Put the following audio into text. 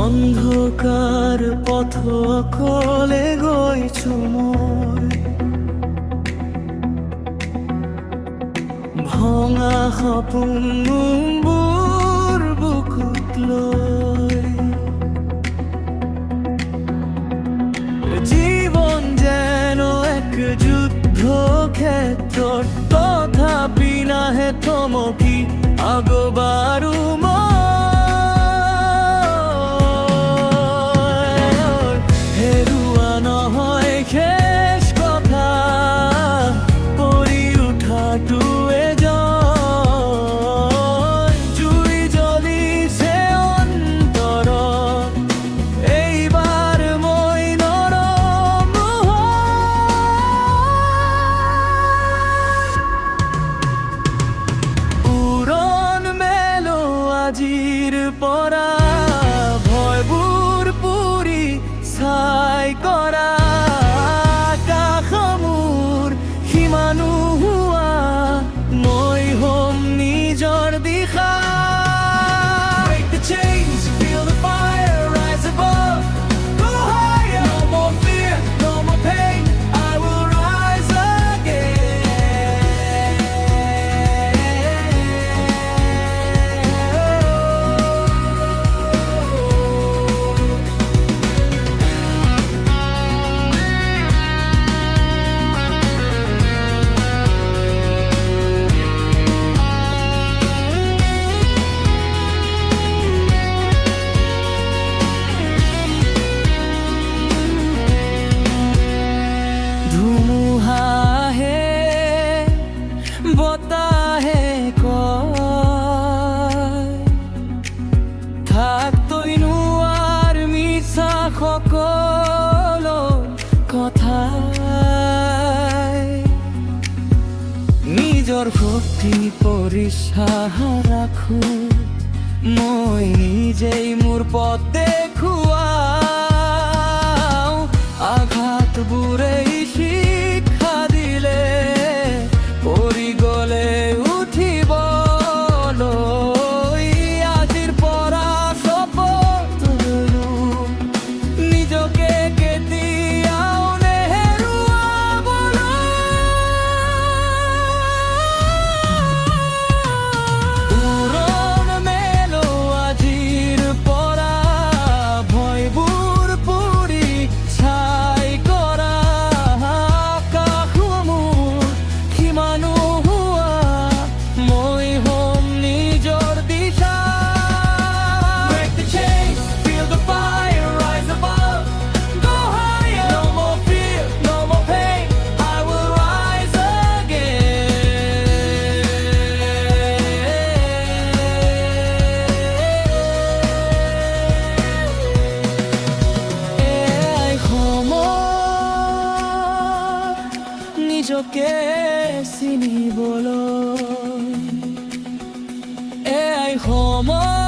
অন্ধকাৰ পথ অকলে গৈছো মই, ভঙা সপোনবোৰ বুকুত লৈ। জীৱন যেন এক যুদ্ধক্ষেত্ৰত, তথাপি নাহে থমকি আগবাৰো মই। হেৰুৱা নহয় শেষ কথা, পৰি উঠাটোৱে জয়। জুই জ্বলিছে অন্তৰত, এইবাৰ মই নৰম নহয়। উৰণ মেলো আজিৰ পৰা, ভয়বোৰ পুৰি ছাই কৰা। আকাশ মোৰ সীমা নোহোৱা, মই হ'ম নিজৰ দিশা। Break the chains, feel the fire rise above. Go higher, no more fear, no more pain. I will rise ধুমুহাহে বতাহে কয়, থাক তই নোৱাৰ মিছা সকলো কথাই। নিজৰ শক্তি পৰিচাহ ৰাখো, মই নিজেই মোৰ পথ দেখুৱাও। আঘাতবোৰেই শিক্ষা দিলে, পৰি গ'লে উঠিবলৈ। আজিৰ পৰা শপত ল'লো, নিজকে কেতিয়াও নেহেৰুৱাবলৈ। উৰণ মেলো আজিৰ পৰা, ভয়বোৰ পুৰি ছাই কৰা। আকাশ মোৰ সীমা নোহোৱা, মই হ'ম নিজৰ দিশা। Break the chains, feel the fire rise above. Go higher, no more fear, no more pain. I will rise again. এই সময় নিজকে চিনিবলৈ, এই সময়